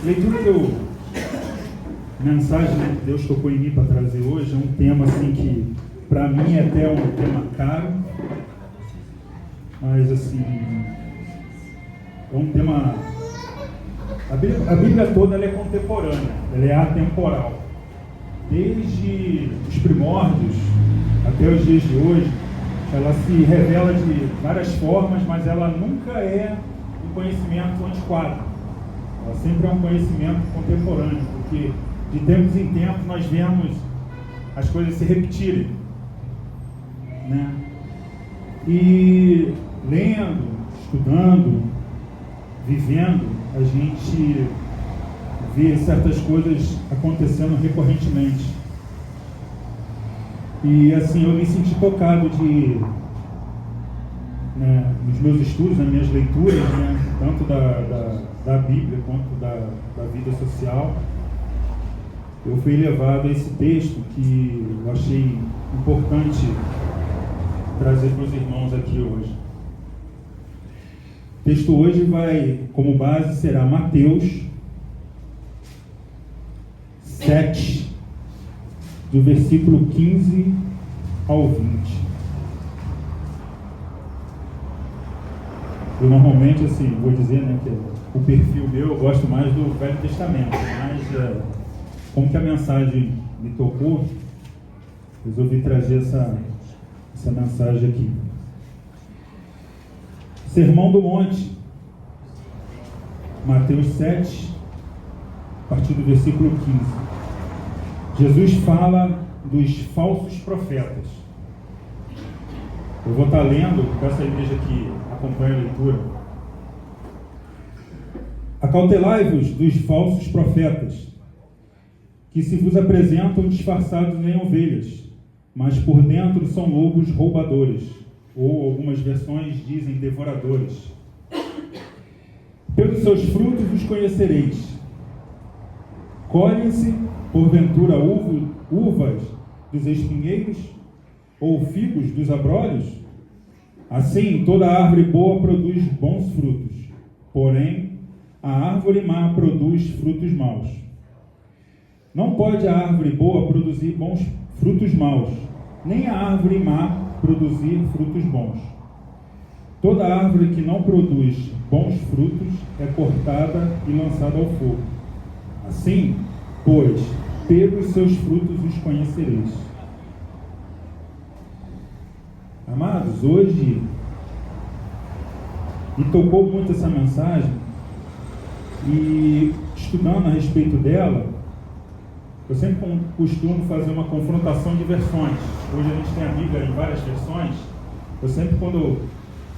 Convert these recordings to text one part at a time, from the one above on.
Leitura mensagem que Deus tocou em mim para trazer hoje é um tema assim que para mim é até um tema caro, mas assim é um tema. A Bíblia toda ela é contemporânea, ela é atemporal, desde os primórdios até os dias de hoje. Ela se revela de várias formas, mas ela nunca é um conhecimento antiquado. Ela sempre é um conhecimento contemporâneo, porque de tempos em tempos nós vemos as coisas se repetirem, né? E lendo, estudando, vivendo, a gente vê certas coisas acontecendo recorrentemente. E assim, eu me senti tocado nos meus estudos, nas minhas leituras, né, tanto da Bíblia quanto da vida social. Eu fui levado a esse texto que eu achei importante trazer para os irmãos aqui hoje. O texto hoje vai, como base, será Mateus 7, do versículo 15 ao 20. Eu normalmente, assim, vou dizer, né, que o perfil meu, eu gosto mais do Velho Testamento, mas como que a mensagem me tocou, resolvi trazer essa mensagem aqui. Sermão do Monte, Mateus 7, a partir do versículo 15. Jesus fala dos falsos profetas. Eu vou estar lendo para essa igreja que acompanha a leitura. Acautelai-vos dos falsos profetas, que se vos apresentam disfarçados em ovelhas, mas por dentro são lobos roubadores, ou algumas versões dizem devoradores. Pelos seus frutos os conhecereis. Colhem-se, porventura, uvas dos espinheiros, ou figos dos abrolhos? Assim, toda árvore boa produz bons frutos, porém, a árvore má produz frutos maus. Não pode a árvore boa produzir bons frutos maus, nem a árvore má produzir frutos bons. Toda árvore que não produz bons frutos é cortada e lançada ao fogo. Assim, pois, pelos seus frutos os conhecereis. Amados, hoje me tocou muito essa mensagem, e estudando a respeito dela, eu sempre costumo fazer uma confrontação de versões. Hoje a gente tem a Bíblia em várias versões. Eu sempre, quando eu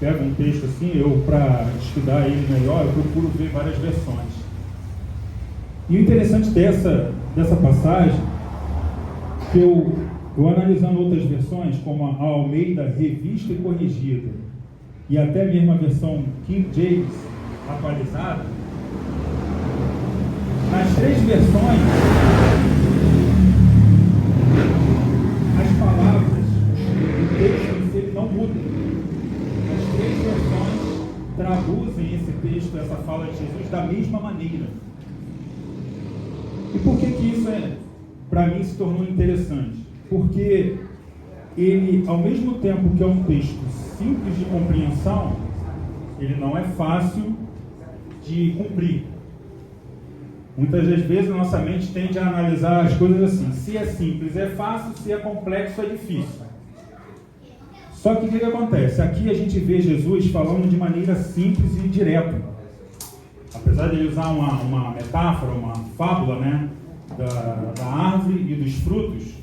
pego um texto assim, para estudar ele melhor, eu procuro ver várias versões. E o interessante dessa passagem, que eu analisando outras versões, como a Almeida Revista e Corrigida, e até mesmo a versão King James atualizada, nas três versões, as palavras, o texto em si não muda. As três versões traduzem esse texto, essa fala de Jesus, da mesma maneira. E por que isso para mim se tornou interessante? Porque ele, ao mesmo tempo que é um texto simples de compreensão, ele não é fácil de cumprir. Muitas das vezes a nossa mente tende a analisar as coisas assim: se é simples é fácil, se é complexo é difícil. Só que o que acontece? Aqui a gente vê Jesus falando de maneira simples e direta. Apesar de ele usar uma metáfora, uma fábula, né, da árvore e dos frutos,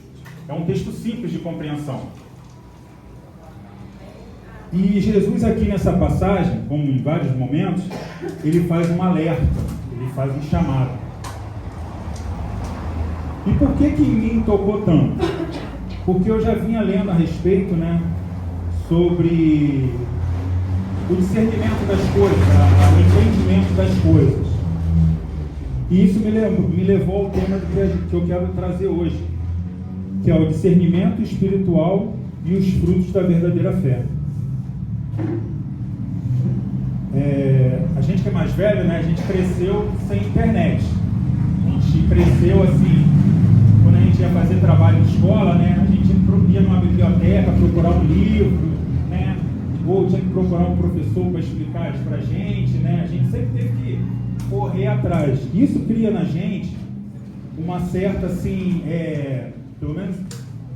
é um texto simples de compreensão. E Jesus aqui nessa passagem, como em vários momentos, ele faz um alerta, ele faz um chamado. E por que em mim tocou tanto? Porque eu já vinha lendo a respeito, né, sobre o discernimento das coisas, o entendimento das coisas. E isso me levou ao tema que eu quero trazer hoje, que é o discernimento espiritual e os frutos da verdadeira fé. A gente que é mais velho, né, a gente cresceu sem internet. A gente cresceu assim, quando a gente ia fazer trabalho de escola, né, a gente ia numa biblioteca procurar um livro, né, ou tinha que procurar um professor para explicar isso para a gente, né, a gente sempre teve que correr atrás. Isso cria na gente uma certa, assim, pelo menos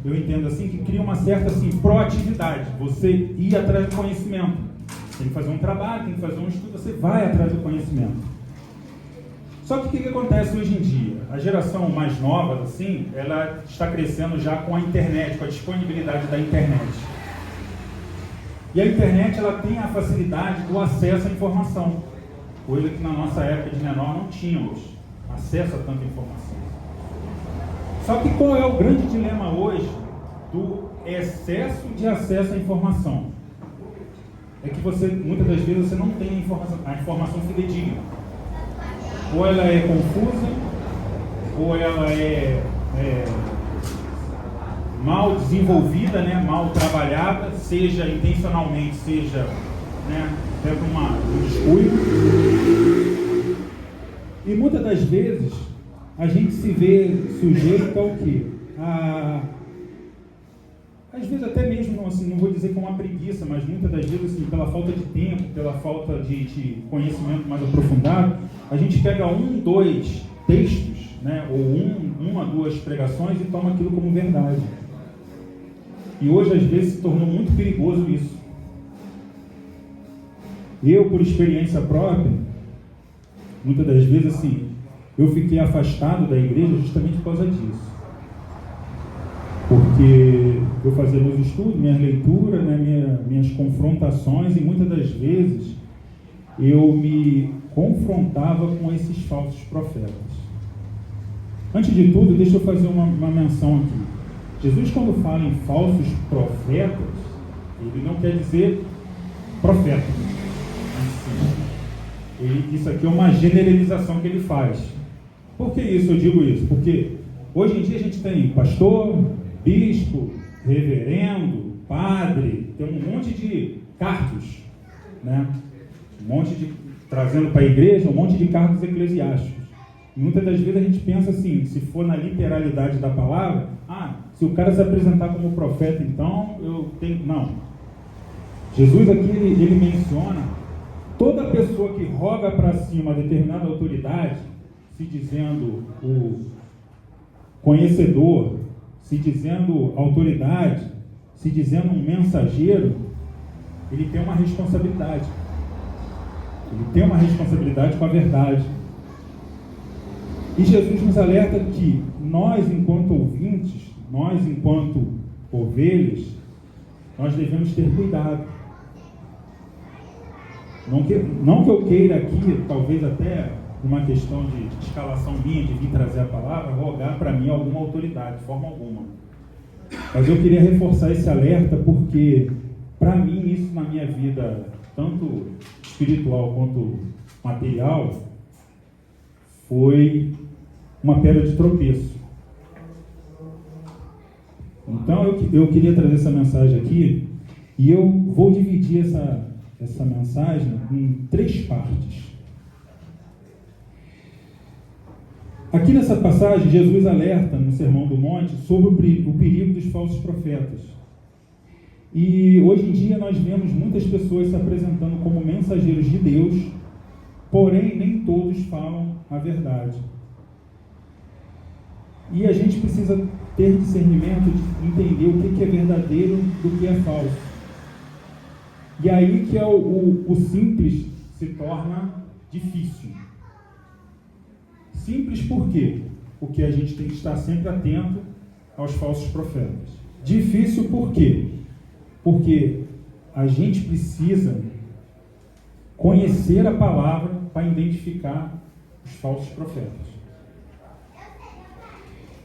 eu entendo assim, que cria uma certa, assim, proatividade. Você ir atrás do conhecimento. Tem que fazer um trabalho, tem que fazer um estudo, você vai atrás do conhecimento. Só que o que acontece hoje em dia? A geração mais nova, assim, ela está crescendo já com a internet, com a disponibilidade da internet. E a internet, ela tem a facilidade do acesso à informação, coisa que na nossa época de menor não tínhamos acesso a tanta informação. Só que qual é o grande dilema hoje do excesso de acesso à informação? É que você, muitas das vezes, você não tem a informação fidedigna. Ou ela é confusa, ou ela é mal desenvolvida, né, mal trabalhada, seja intencionalmente, seja, né, até por um descuido. E muitas das vezes a gente se vê sujeito ao quê? Às vezes até mesmo, assim, não vou dizer com uma preguiça, mas muitas das vezes, assim, pela falta de tempo, pela falta de conhecimento mais aprofundado, a gente pega 1, 2 textos, né, ou uma, 2 pregações e toma aquilo como verdade. E hoje, às vezes, se tornou muito perigoso isso. Eu, por experiência própria, muitas das vezes, assim, eu fiquei afastado da igreja justamente por causa disso. Porque eu fazia meus estudos, minhas leituras, né, minhas confrontações, e muitas das vezes eu me confrontava com esses falsos profetas. Antes de tudo, deixa eu fazer uma menção aqui. Jesus, quando fala em falsos profetas, ele não quer dizer profeta. Isso aqui é uma generalização que ele faz. Por que isso? Eu digo isso porque hoje em dia a gente tem pastor, bispo, reverendo, padre, tem um monte de cargos, né? Trazendo para a igreja um monte de cargos eclesiásticos. E muitas das vezes a gente pensa assim, se for na literalidade da palavra, se o cara se apresentar como profeta, então eu tenho... Não. Jesus aqui, ele menciona toda pessoa que roga para si uma determinada autoridade, se dizendo o conhecedor, se dizendo autoridade, se dizendo um mensageiro, ele tem uma responsabilidade. Ele tem uma responsabilidade com a verdade. E Jesus nos alerta que nós, enquanto ouvintes, nós, enquanto ovelhas, nós devemos ter cuidado. Não que eu queira aqui, talvez até uma questão de escalação minha, de vir trazer a palavra, rogar para mim alguma autoridade, de forma alguma. Mas eu queria reforçar esse alerta porque, para mim, isso na minha vida, tanto espiritual quanto material, foi uma pedra de tropeço. Então eu queria trazer essa mensagem aqui, e eu vou dividir essa mensagem em 3 partes. Aqui nessa passagem, Jesus alerta no Sermão do Monte sobre o perigo dos falsos profetas. E hoje em dia nós vemos muitas pessoas se apresentando como mensageiros de Deus, porém nem todos falam a verdade. E a gente precisa ter discernimento de entender o que é verdadeiro do que é falso. E aí que o simples se torna difícil. Simples por quê? Porque a gente tem que estar sempre atento aos falsos profetas. Difícil por quê? Porque a gente precisa conhecer a palavra para identificar os falsos profetas.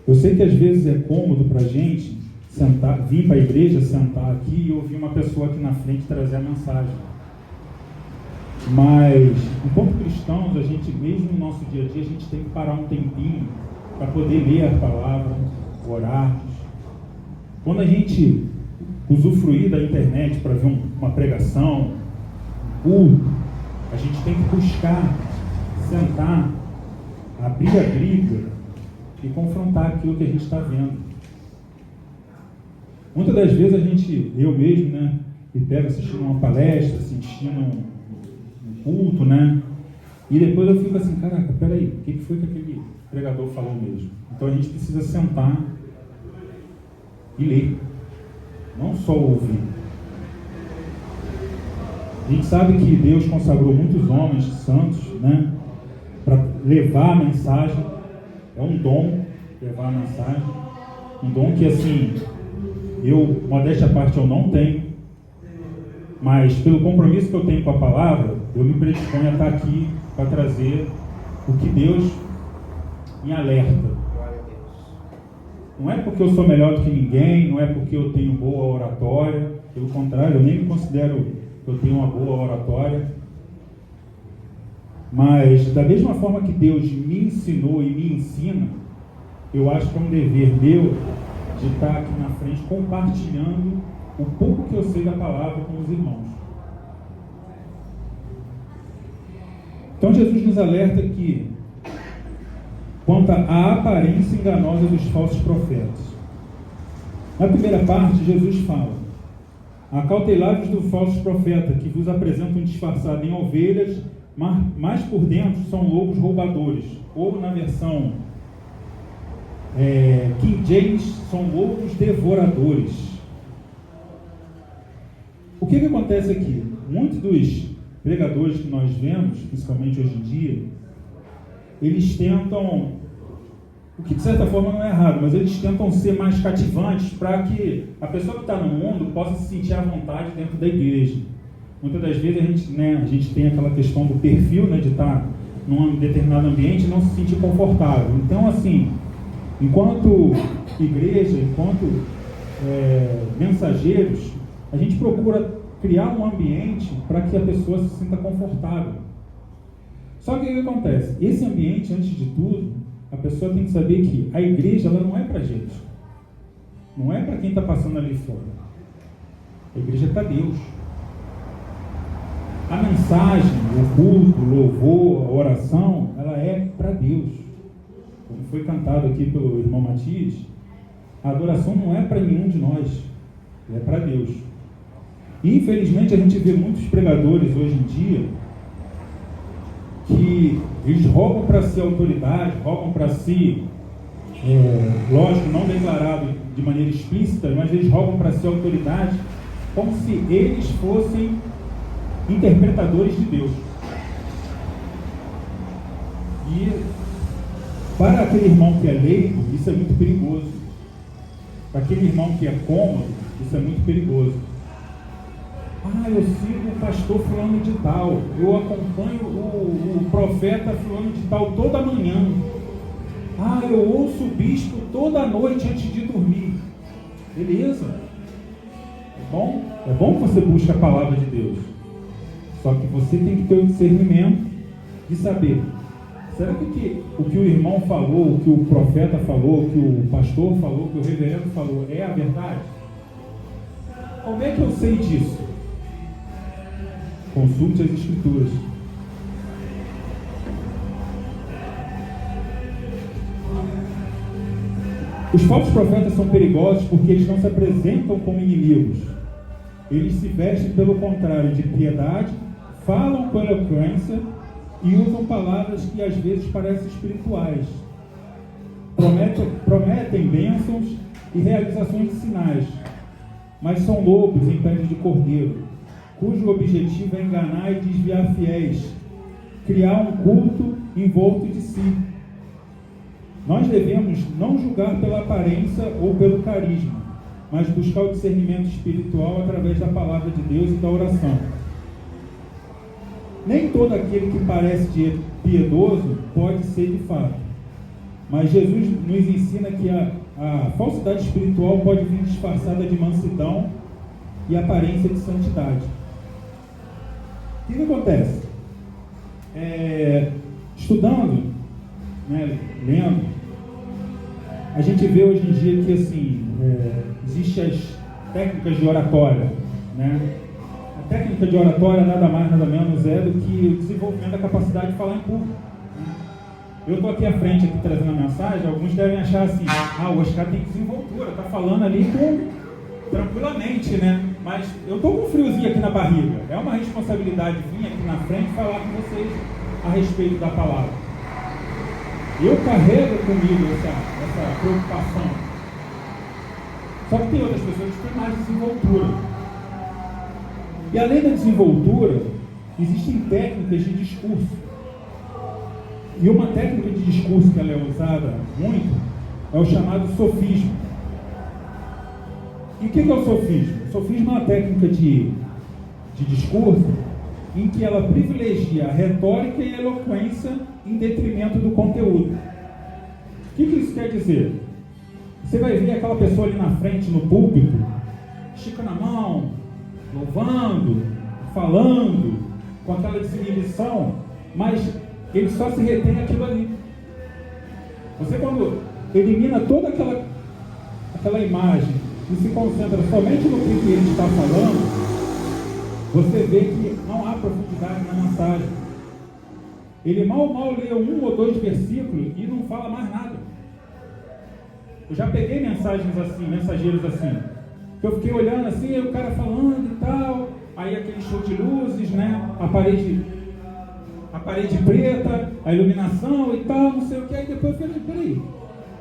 Eu sei que às vezes é cômodo para a gente vir para a igreja, sentar aqui e ouvir uma pessoa aqui na frente trazer a mensagem. Mas, enquanto cristãos, a gente, mesmo no nosso dia a dia, a gente tem que parar um tempinho para poder ler a palavra, orar. Quando a gente usufruir da internet para ver uma pregação, um culto, a gente tem que buscar, sentar, abrir a Bíblia e confrontar aquilo que a gente está vendo. Muitas das vezes eu mesmo, né, me pego assistindo uma palestra, assistindo um culto, né, e depois eu fico assim, caraca, peraí, o que foi que aquele pregador falou mesmo? Então a gente precisa sentar e ler, não só ouvir. A gente sabe que Deus consagrou muitos homens santos, né, para levar a mensagem. É um dom levar a mensagem, um dom que, assim, eu, modéstia à parte, eu não tenho, mas pelo compromisso que eu tenho com a palavra, eu me predisponho a estar aqui para trazer o que Deus me alerta. Não é porque eu sou melhor do que ninguém, não é porque eu tenho boa oratória, pelo contrário, eu nem me considero que eu tenho uma boa oratória, mas da mesma forma que Deus me ensinou e me ensina, eu acho que é um dever meu de estar aqui na frente compartilhando o pouco que eu sei da palavra com os irmãos. Então Jesus nos alerta que quanto à aparência enganosa dos falsos profetas. Na primeira parte, Jesus fala: acautelai-vos do falso profeta, que vos apresentam disfarçado em ovelhas, mas por dentro são lobos roubadores. Ou na versão King James, são lobos devoradores. O que acontece aqui? Muitos dos pregadores que nós vemos, principalmente hoje em dia, eles tentam, o que de certa forma não é errado, mas eles tentam ser mais cativantes para que a pessoa que está no mundo possa se sentir à vontade dentro da igreja. Muitas das vezes a gente tem aquela questão do perfil, né, de estar num determinado ambiente e não se sentir confortável. Então, assim, enquanto igreja, enquanto mensageiros, a gente procura criar um ambiente para que a pessoa se sinta confortável. Só que o que acontece? Esse ambiente, antes de tudo, a pessoa tem que saber que a igreja ela não é para gente. Não é para quem está passando ali fora. A igreja é para Deus. A mensagem, o culto, o louvor, a oração, ela é para Deus. Como foi cantado aqui pelo irmão Matias, a adoração não é para nenhum de nós, é para Deus. E infelizmente a gente vê muitos pregadores hoje em dia que eles roubam para si a autoridade, roubam para si, lógico, não declarado de maneira explícita, mas eles roubam para si a autoridade como se eles fossem interpretadores de Deus. E para aquele irmão que é leigo, isso é muito perigoso. Para aquele irmão que é cômodo, isso é muito perigoso. Eu sigo o pastor fulano de tal, eu acompanho o profeta fulano de tal toda manhã. Eu ouço o bispo toda noite antes de dormir. Beleza? É bom? É bom que você busque a palavra de Deus. Só que você tem que ter o discernimento de saber, será que o que o irmão falou, o que o profeta falou, o que o pastor falou, o que o reverendo falou é a verdade? Como é que eu sei disso? Consulte as Escrituras. Os falsos profetas são perigosos porque eles não se apresentam como inimigos. Eles se vestem, pelo contrário, de piedade, falam com eloquência e usam palavras que às vezes parecem espirituais. Prometem bênçãos e realizações de sinais, mas são lobos em pele de cordeiro, cujo objetivo é enganar e desviar fiéis, criar um culto envolto de si. Nós devemos não julgar pela aparência ou pelo carisma, mas buscar o discernimento espiritual através da palavra de Deus e da oração. Nem todo aquele que parece piedoso pode ser de fato, mas Jesus nos ensina que a falsidade espiritual pode vir disfarçada de mansidão e aparência de santidade. O que acontece? Estudando, né, lendo, a gente vê hoje em dia que assim, existem as técnicas de oratória, né? A técnica de oratória nada mais, nada menos é do que o desenvolvimento da capacidade de falar em público. Eu estou aqui à frente, aqui trazendo a mensagem, alguns devem achar assim, o Oscar tem desenvoltura, está falando ali tranquilamente, né? Mas eu estou com um friozinho aqui na barriga. É uma responsabilidade vir aqui na frente e falar com vocês a respeito da palavra. Eu carrego comigo essa preocupação. Só que tem outras pessoas que têm mais desenvoltura. E além da desenvoltura, existem técnicas de discurso. E uma técnica de discurso que ela é usada muito é o chamado sofismo. E o que é o sofismo? O sofismo é uma técnica de discurso em que ela privilegia a retórica e a eloquência em detrimento do conteúdo. O que isso quer dizer? Você vai ver aquela pessoa ali na frente, no púlpito, esticando a mão, louvando, falando, com aquela desinibição, mas ele só se retém aquilo ali. Você, quando elimina toda aquela imagem e se concentra somente no que ele está falando, você vê que não há profundidade na mensagem. Ele mal lê 1 ou 2 versículos e não fala mais nada. Eu já peguei mensagens assim, mensageiros assim, que eu fiquei olhando assim, aí o cara falando e tal, aí aquele show de luzes, né? A parede preta, a iluminação e tal, não sei o que. Aí depois eu falei, peraí,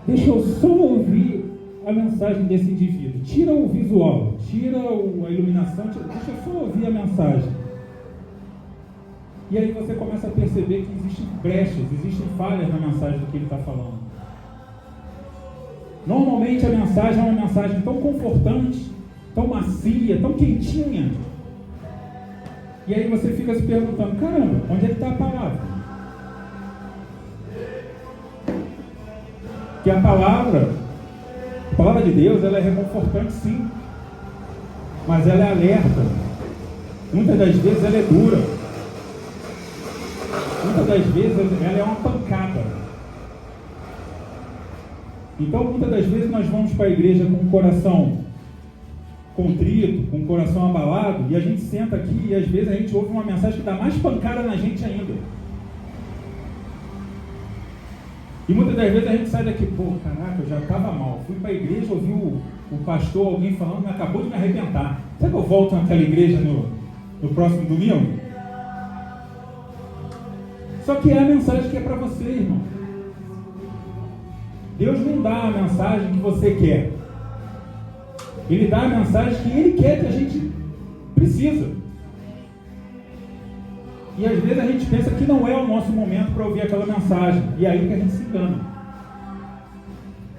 deixa eu só ouvir a mensagem desse indivíduo. Tira o visual, tira a iluminação, deixa eu só ouvir a mensagem. E aí você começa a perceber que existem brechas, existem falhas na mensagem do que ele está falando. Normalmente a mensagem é uma mensagem tão confortante, tão macia, tão quentinha. E aí você fica se perguntando, caramba, onde é que está a palavra? Que a palavra de Deus, ela é reconfortante sim, mas ela é alerta. Muitas das vezes ela é dura. Muitas das vezes ela é uma pancada. Então muitas das vezes nós vamos para a igreja com o coração contrito, com o coração abalado, e a gente senta aqui e às vezes a gente ouve uma mensagem que dá mais pancada na gente ainda. E muitas das vezes a gente sai daqui, caraca, eu já estava mal, fui para a igreja, ouvi o pastor, alguém falando, acabou de me arrebentar. Será que eu volto naquela igreja no próximo domingo? Só que é a mensagem que é para você, irmão. Deus não dá a mensagem que você quer. Ele dá a mensagem que Ele quer que a gente precisa. E às vezes a gente pensa que não é o nosso momento para ouvir aquela mensagem. E é aí que a gente se engana.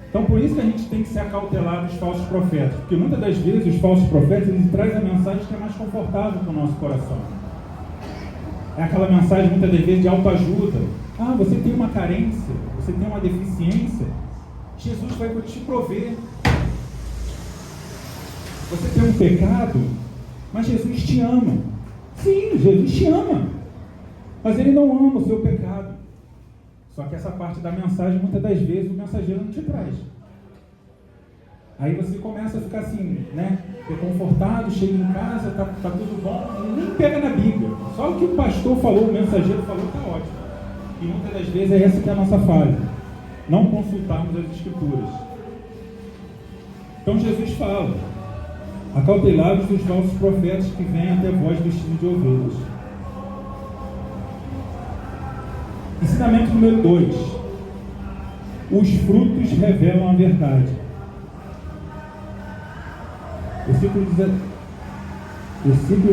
Então por isso que a gente tem que se acautelar dos falsos profetas. Porque muitas das vezes os falsos profetas, eles trazem a mensagem que é mais confortável para o nosso coração. É aquela mensagem muitas das vezes de autoajuda. Você tem uma carência, você tem uma deficiência, Jesus vai te prover. Você tem um pecado, mas Jesus te ama. Sim, Jesus te ama, mas Ele não ama o seu pecado. Só que essa parte da mensagem, muitas das vezes, o mensageiro não te traz. Aí você começa a ficar assim, né? Reconfortado, chega em casa, tá tudo bom, nem pega na Bíblia. Só o que o pastor falou, o mensageiro falou, está ótimo. E muitas das vezes é essa que é a nossa falha. Não consultarmos as Escrituras. Então Jesus fala: acautelai-vos dos falsos profetas que vêm até vós vestidos de ovelhas. Ensinamento número 2. Os frutos revelam a verdade. Versículo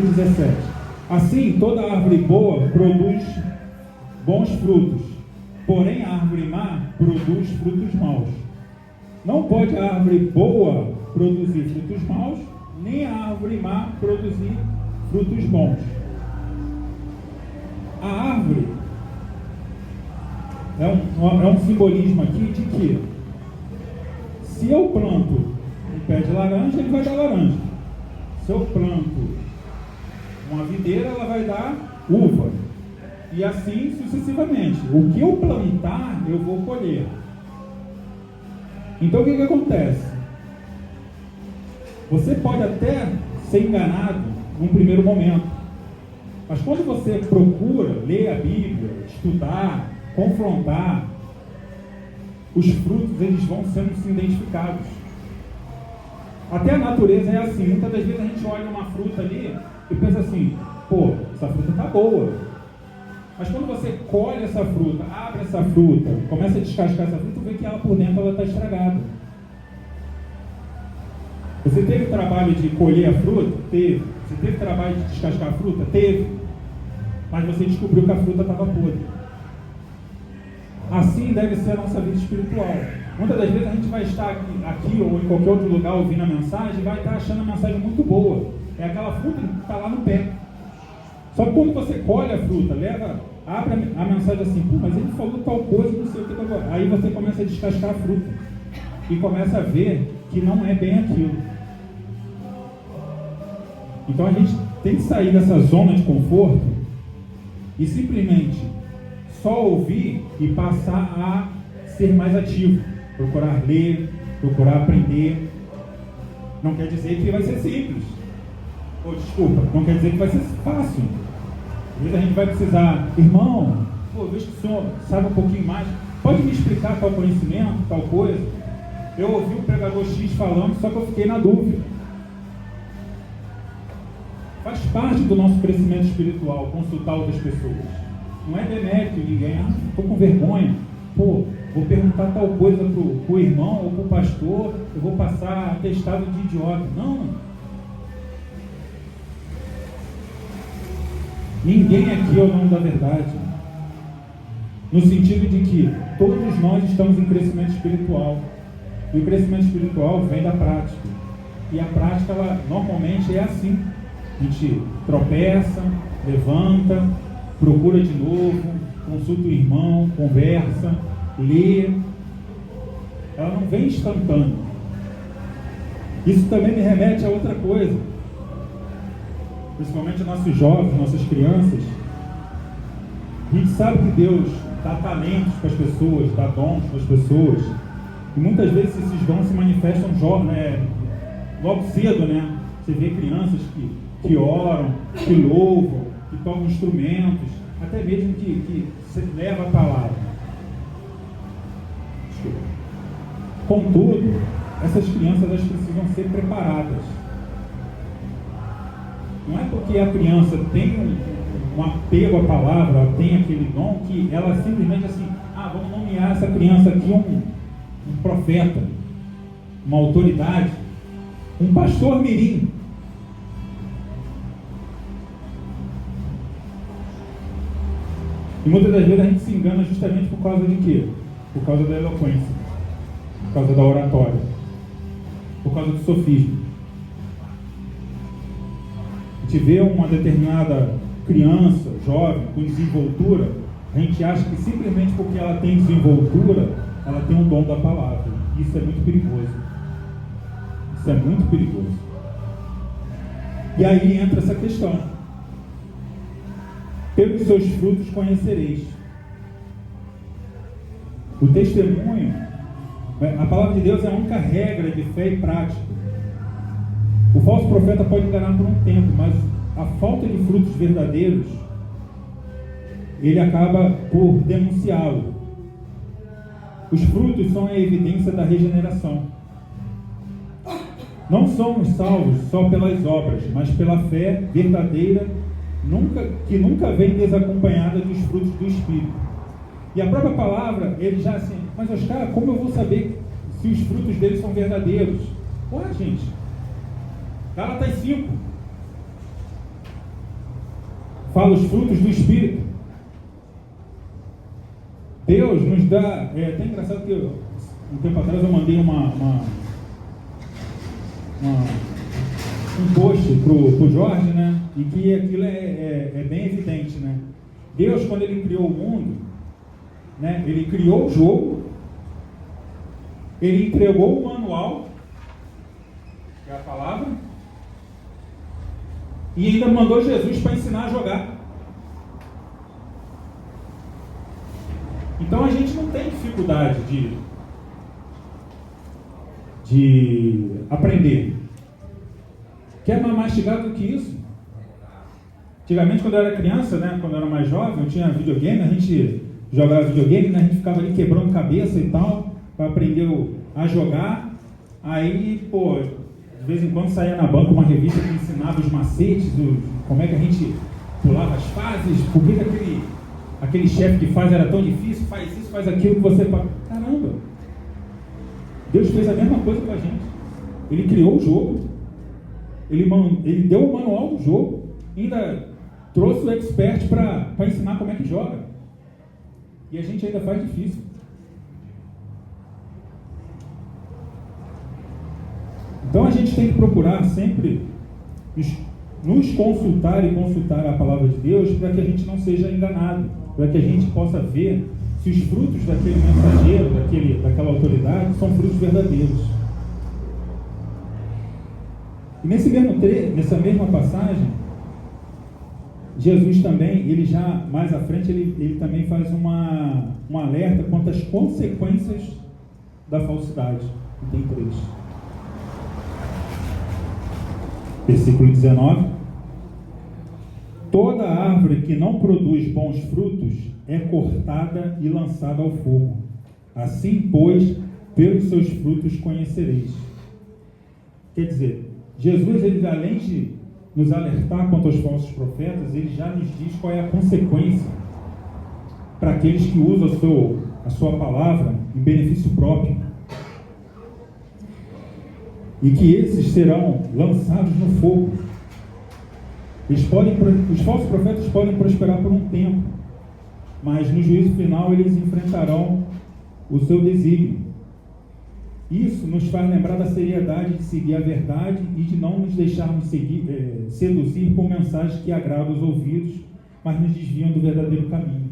17. Assim, toda árvore boa produz bons frutos, porém a árvore má produz frutos maus. Não pode a árvore boa produzir frutos maus, nem a árvore má produzir frutos bons. A árvore é um simbolismo aqui de que, se eu planto um pé de laranja, ele vai dar laranja. Se eu planto uma videira, ela vai dar uva. E assim sucessivamente. O que eu plantar, eu vou colher. Então o que acontece? Você pode até ser enganado num primeiro momento. Mas quando você procura ler a Bíblia, estudar, confrontar, os frutos eles vão sendo identificados. Até a natureza é assim. Muitas das vezes a gente olha uma fruta ali e pensa assim, pô, essa fruta está boa. Mas quando você colhe essa fruta, abre essa fruta, começa a descascar essa fruta, vê que ela por dentro está estragada. Você teve trabalho de colher a fruta? Teve. Você teve trabalho de descascar a fruta? Teve. Mas você descobriu que a fruta estava podre. Assim deve ser a nossa vida espiritual. Muitas das vezes a gente vai estar aqui ou em qualquer outro lugar ouvindo a mensagem e vai estar achando a mensagem muito boa. É aquela fruta que está lá no pé. Só que quando você colhe a fruta, abre a mensagem assim, pô, mas ele falou tal coisa, não sei o que tá agora. Aí você começa a descascar a fruta e começa a ver que não é bem aquilo. Então a gente tem que sair dessa zona de conforto e simplesmente só ouvir e passar a ser mais ativo, procurar ler, procurar aprender. Não quer dizer que vai ser simples. Não quer dizer que vai ser fácil. Às vezes a gente vai precisar, irmão, vejo que o senhor sabe um pouquinho mais, pode me explicar tal conhecimento, tal coisa? Eu ouvi o pregador X falando, só que eu fiquei na dúvida. Faz parte do nosso crescimento espiritual, consultar outras pessoas. Não é demérito de ninguém, estou com vergonha, vou perguntar tal coisa pro irmão ou pro pastor, eu vou passar atestado de idiota. Não. Ninguém aqui é o dono da verdade. No sentido de que todos nós estamos em crescimento espiritual. E o crescimento espiritual vem da prática. E a prática, ela normalmente é assim. A gente tropeça, levanta, procura de novo, consulta o irmão, conversa, lê. Ela não vem instantânea. Isso também me remete a outra coisa. Principalmente nossos jovens, nossas crianças. A gente sabe que Deus dá talentos para as pessoas, dá dons para as pessoas. E muitas vezes esses dons se manifestam logo cedo, né? Você vê crianças que oram, que louvam, que tocam instrumentos, até mesmo que leva a palavra. Contudo, essas crianças elas precisam ser preparadas. Não é porque a criança tem um apego à palavra, ela tem aquele dom, que ela simplesmente assim, vamos nomear essa criança aqui um profeta, uma autoridade, um pastor mirim. E muitas das vezes a gente se engana justamente por causa de quê? Por causa da eloquência, por causa da oratória, por causa do sofismo. A gente vê uma determinada criança, jovem, com desenvoltura, a gente acha que simplesmente porque ela tem desenvoltura, ela tem um dom da palavra. Isso é muito perigoso. Isso é muito perigoso. E aí entra essa questão. Pelos seus frutos conhecereis. O testemunho, a palavra de Deus é a única regra de fé e prática. O falso profeta pode enganar por um tempo, mas a falta de frutos verdadeiros, ele acaba por denunciá-lo. Os frutos são a evidência da regeneração. Não somos salvos só pelas obras, mas pela fé verdadeira, que nunca vem desacompanhada dos frutos do Espírito. E a própria palavra, ele já assim, mas Oscar, como eu vou saber se os frutos deles são verdadeiros? Ué, gente, Gálatas 5 fala os frutos do Espírito. Deus nos dá, é até engraçado que um tempo atrás eu mandei um post pro Jorge, né? E que aquilo é bem evidente, né? Deus, quando ele criou o mundo, né? Ele criou o jogo, ele entregou o manual, que é a palavra, e ainda mandou Jesus para ensinar a jogar. Então a gente não tem dificuldade de aprender. Quer mais mastigado do que isso? Antigamente, quando eu era criança, né, quando eu era mais jovem, eu tinha videogame, a gente jogava videogame, né, a gente ficava ali quebrando cabeça e tal, para aprender a jogar. Aí, pô, de vez em quando saía na banca uma revista que ensinava os macetes, como é que a gente pulava as fases, por que aquele chefe que faz era tão difícil, faz isso, faz aquilo que você faz. Caramba! Deus fez a mesma coisa com a gente. Ele criou o jogo, ele deu o manual do jogo, ainda trouxe o expert para ensinar como é que joga. E a gente ainda faz difícil. Então a gente tem que procurar sempre nos consultar e consultar a palavra de Deus para que a gente não seja enganado, para que a gente possa ver se os frutos daquele mensageiro, daquela autoridade, são frutos verdadeiros. E nessa mesma passagem, Jesus também, ele já mais à frente, ele também faz um alerta quanto às consequências da falsidade. E tem 3. Versículo 19. Toda árvore que não produz bons frutos é cortada e lançada ao fogo. Assim, pois, pelos seus frutos conhecereis. Quer dizer, Jesus, ele, além de nos alertar quanto aos falsos profetas, ele já nos diz qual é a consequência para aqueles que usam a sua palavra em benefício próprio. E que esses serão lançados no fogo. Os falsos profetas podem prosperar por um tempo, mas no juízo final eles enfrentarão o seu desígnio. Isso nos faz lembrar da seriedade de seguir a verdade e de não nos deixarmos seduzir por mensagens que agradam os ouvidos, mas nos desviam do verdadeiro caminho.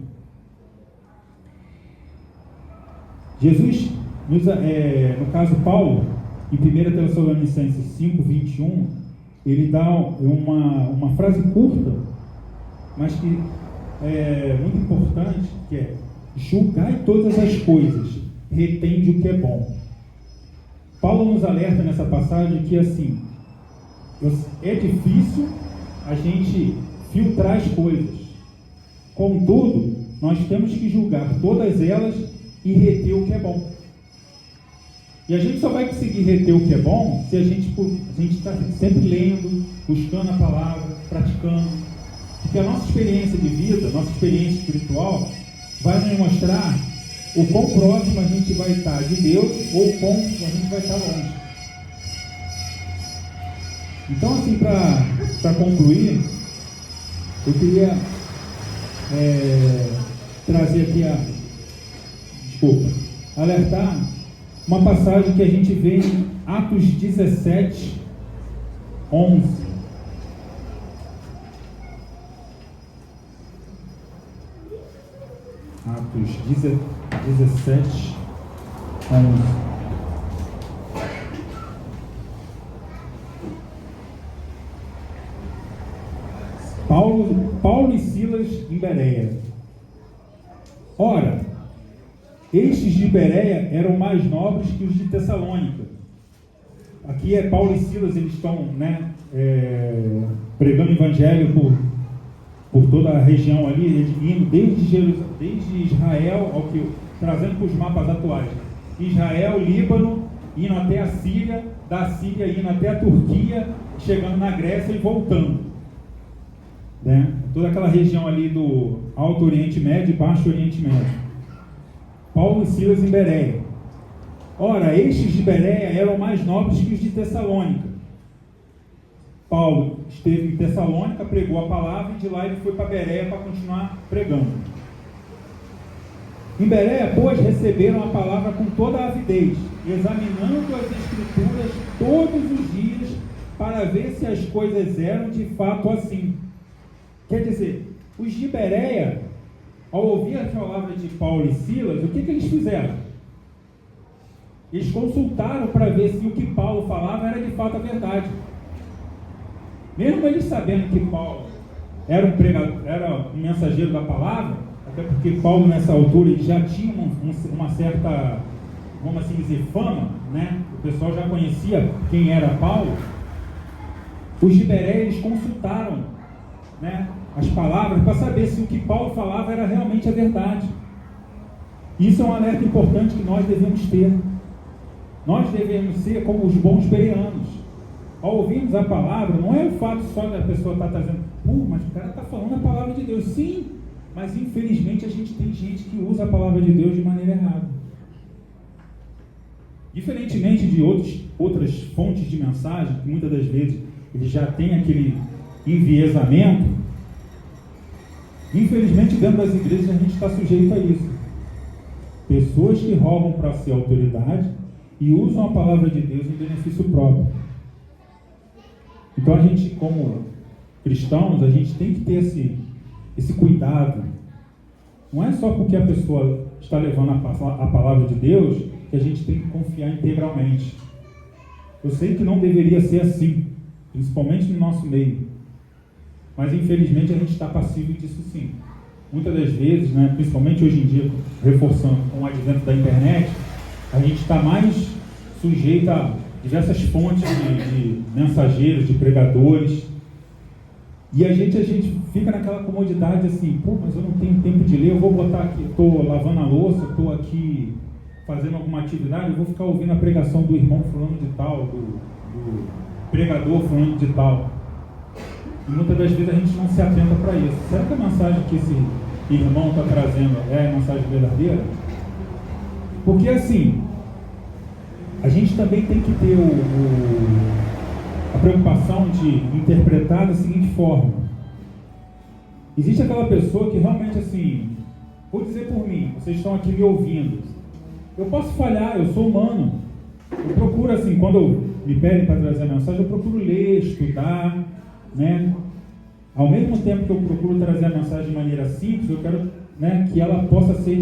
Jesus, no caso Paulo, em 1 Tessalonicenses 5, 21, ele dá uma frase curta, mas que é muito importante, que é: julgai todas as coisas, retende o que é bom. Paulo nos alerta nessa passagem que, assim, é difícil a gente filtrar as coisas. Contudo, nós temos que julgar todas elas e reter o que é bom. E a gente só vai conseguir reter o que é bom se a gente está sempre lendo, buscando a palavra, praticando. Porque a nossa experiência de vida, a nossa experiência espiritual, vai nos mostrar o quão próximo a gente vai estar de Deus ou o quão a gente vai estar longe. Então, assim, para concluir, eu queria trazer aqui alertar uma passagem que a gente vê em Atos 17, 11. Atos 17, 11. Paulo e Silas em Bereia. Ora, estes de Bereia eram mais nobres que os de Tessalônica. Aqui é Paulo e Silas, eles estão pregando o evangelho por toda a região ali, indo desde Israel, trazendo para os mapas atuais, Israel, Líbano, indo até a Síria, da Síria indo até a Turquia, chegando na Grécia e voltando. Toda aquela região ali do Alto Oriente Médio e Baixo Oriente Médio. Paulo e Silas em Bereia. Ora, estes de Bereia eram mais nobres que os de Tessalônica. Paulo esteve em Tessalônica, pregou a palavra e de lá ele foi para Bereia para continuar pregando. Em Bereia, pois, receberam a palavra com toda a avidez, examinando as Escrituras todos os dias para ver se as coisas eram de fato assim. Quer dizer, os de Bereia, ao ouvir a palavra de Paulo e Silas, o que eles fizeram? Eles consultaram para ver se o que Paulo falava era de fato a verdade. Mesmo eles sabendo que Paulo era um mensageiro da palavra, até porque Paulo nessa altura ele já tinha uma certa, vamos assim dizer, fama, né? O pessoal já conhecia quem era Paulo. Os de Bereia, eles consultaram, né, as palavras para saber se o que Paulo falava era realmente a verdade. Isso é um alerta importante que nós devemos ter. Nós devemos ser como os bons bereanos. Ao ouvirmos a palavra, não é o fato só da pessoa estar trazendo, mas o cara está falando a palavra de Deus. Sim, mas infelizmente a gente tem gente que usa a palavra de Deus de maneira errada. Diferentemente de outras fontes de mensagem, que muitas das vezes ele já tem aquele enviesamento, infelizmente dentro das igrejas a gente está sujeito a isso. Pessoas que roubam para si a autoridade e usam a palavra de Deus em benefício próprio. Então a gente, como cristãos, a gente tem que ter esse cuidado. Não é só porque a pessoa está levando a palavra de Deus que a gente tem que confiar integralmente. Eu sei que não deveria ser assim, principalmente no nosso meio. Mas infelizmente a gente está passivo disso sim. Muitas das vezes, né, principalmente hoje em dia, reforçando com o advento da internet, a gente está mais sujeito a diversas fontes de mensageiros, de pregadores, e a gente fica naquela comodidade assim, mas eu não tenho tempo de ler, eu vou botar aqui, estou lavando a louça, estou aqui fazendo alguma atividade, eu vou ficar ouvindo a pregação do irmão fulano de tal, do pregador fulano de tal. E muitas das vezes a gente não se atenta para isso. Será que a mensagem que esse irmão está trazendo é a mensagem verdadeira? Porque assim, a gente também tem que ter a preocupação de interpretar da seguinte forma. Existe aquela pessoa que realmente assim, vou dizer por mim, vocês estão aqui me ouvindo, eu posso falhar, eu sou humano, eu procuro assim, quando me pedem para trazer a mensagem, eu procuro ler, estudar, né? Ao mesmo tempo que eu procuro trazer a mensagem de maneira simples, eu quero, né, que ela possa ser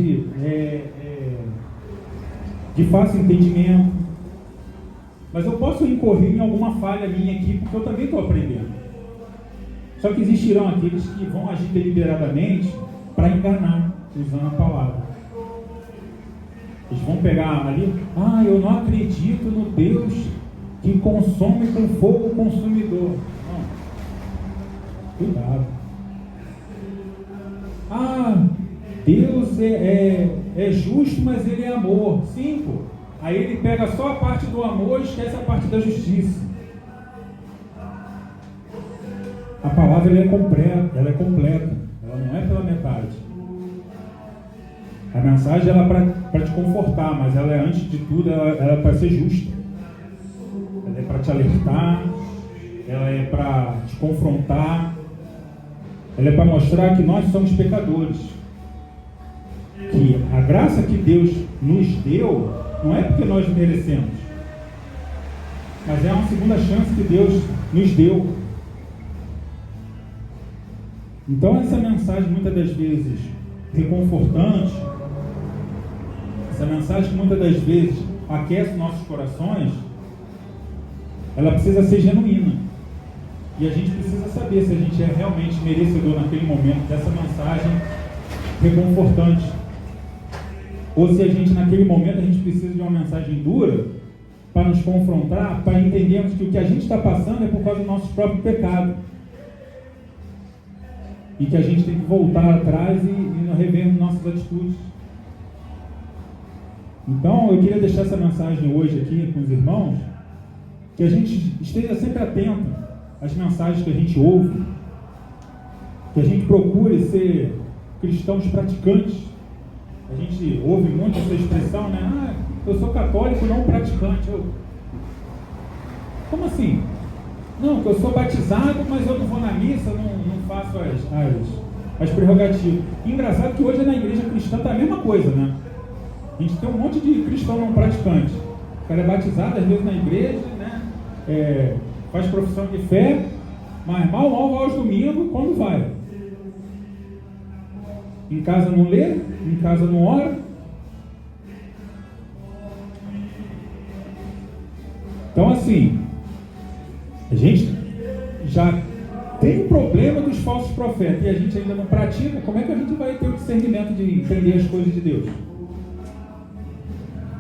de fácil entendimento. Mas eu posso incorrer em alguma falha minha aqui, porque eu também estou aprendendo. Só que existirão aqueles que vão agir deliberadamente para enganar, usando a palavra. Eles vão pegar ali, eu não acredito no Deus que consome com fogo consumidor. Não. Cuidado. Deus é justo, mas ele é amor. Sim, pô. Aí ele pega só a parte do amor e esquece a parte da justiça. A palavra ela é completa, ela não é pela metade. A mensagem ela é para te confortar, mas ela é, antes de tudo, ela é para ser justa. Ela é para te alertar, ela é para te confrontar, ela é para mostrar que nós somos pecadores. Que a graça que Deus nos deu não é porque nós merecemos, mas é uma segunda chance que Deus nos deu. Então essa mensagem muitas das vezes reconfortante, essa mensagem que muitas das vezes aquece nossos corações, ela precisa ser genuína. E a gente precisa saber se a gente é realmente merecedor naquele momento dessa mensagem reconfortante. Ou se a gente, naquele momento, a gente precisa de uma mensagem dura para nos confrontar, para entendermos que o que a gente está passando é por causa do nosso próprio pecado. E que a gente tem que voltar atrás e rever nossas atitudes. Então, eu queria deixar essa mensagem hoje aqui com os irmãos, que a gente esteja sempre atento às mensagens que a gente ouve, que a gente procure ser cristãos praticantes. A gente ouve muito essa expressão, né? Eu sou católico, não praticante. Como assim? Não, eu sou batizado, mas eu não vou na missa, não faço as prerrogativas. Engraçado que hoje na igreja cristã está a mesma coisa, né? A gente tem um monte de cristão não praticante. O cara é batizado, às vezes na igreja, né? Faz profissão de fé, mas mal vai aos domingos quando vai. Em casa não lê, em casa não ora. Então assim, a gente já tem um problema dos falsos profetas e a gente ainda não pratica. Como é que a gente vai ter o discernimento de entender as coisas de Deus?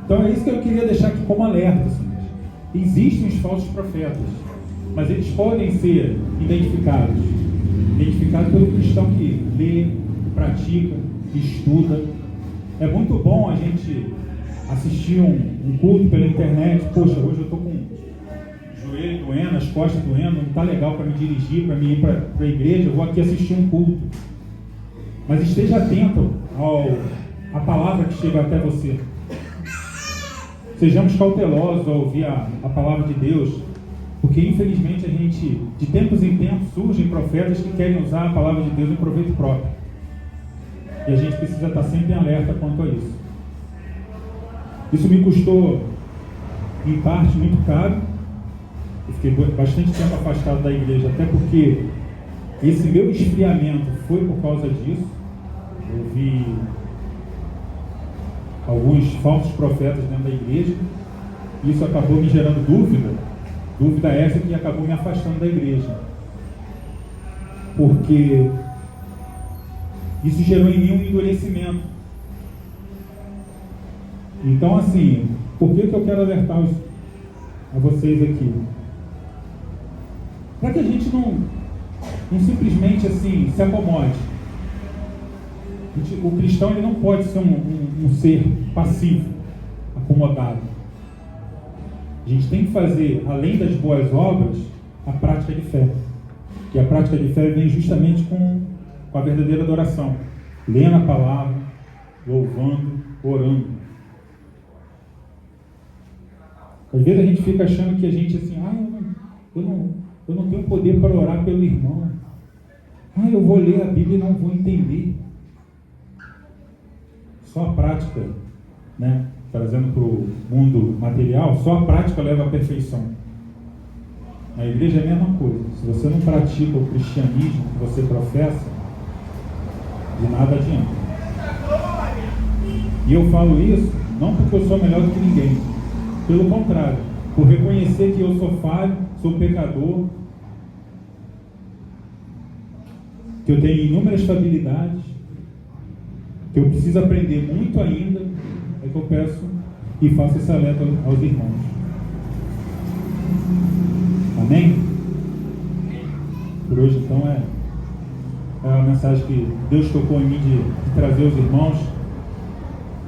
Então é isso que eu queria deixar aqui como alerta. Assim. Existem os falsos profetas, mas eles podem ser identificados. identificado pelo cristão que lê, pratica, estuda. É muito bom a gente assistir um culto pela internet. Poxa, hoje eu estou com o joelho doendo, as costas doendo, não está legal para me dirigir, para mim ir para a igreja, eu vou aqui assistir um culto. Mas esteja atento à palavra que chega até você. Sejamos cautelosos ao ouvir a palavra de Deus, porque infelizmente a gente, de tempos em tempos, surgem profetas que querem usar a palavra de Deus em proveito próprio. E a gente precisa estar sempre em alerta quanto a isso. Isso me custou, em parte, muito caro. Eu fiquei bastante tempo afastado da igreja, até porque esse meu esfriamento foi por causa disso. Eu vi alguns falsos profetas dentro da igreja. Isso acabou me gerando dúvida essa que acabou me afastando da igreja, porque isso gerou em mim um endurecimento. Então, assim, por que eu quero alertar a vocês aqui? Para que a gente não simplesmente assim se acomode. O cristão, ele não pode ser um ser passivo, acomodado. A gente tem que fazer, além das boas obras, a prática de fé. E a prática de fé vem justamente com a verdadeira adoração. Lendo a palavra, louvando, orando. Às vezes a gente fica achando que a gente assim, eu não tenho poder para orar pelo irmão. Eu vou ler a Bíblia e não vou entender. Só a prática, né? Trazendo para o mundo material, só a prática leva à perfeição. Na igreja é a mesma coisa. Se você não pratica o cristianismo que você professa, de nada adianta. E eu falo isso não porque eu sou melhor do que ninguém. Pelo contrário, por reconhecer que eu sou falho, sou pecador, que eu tenho inúmeras fragilidades, que eu preciso aprender muito ainda, é que eu peço e faço esse alerta aos irmãos. Amém? Por hoje, então, é uma mensagem que Deus tocou em mim de trazer aos irmãos,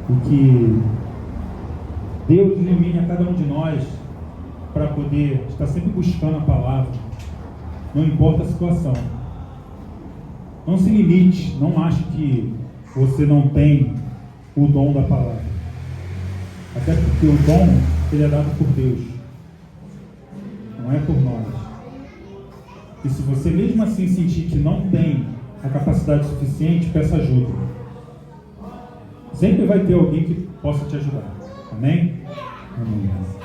e que Deus ilumine a cada um de nós para poder estar sempre buscando a palavra, não importa a situação. Não se limite, não ache que você não tem o dom da palavra. Até porque o dom, ele é dado por Deus, não é por nós. E se você mesmo assim sentir que não tem a capacidade suficiente, peça ajuda. Sempre vai ter alguém que possa te ajudar. Amém? Amém.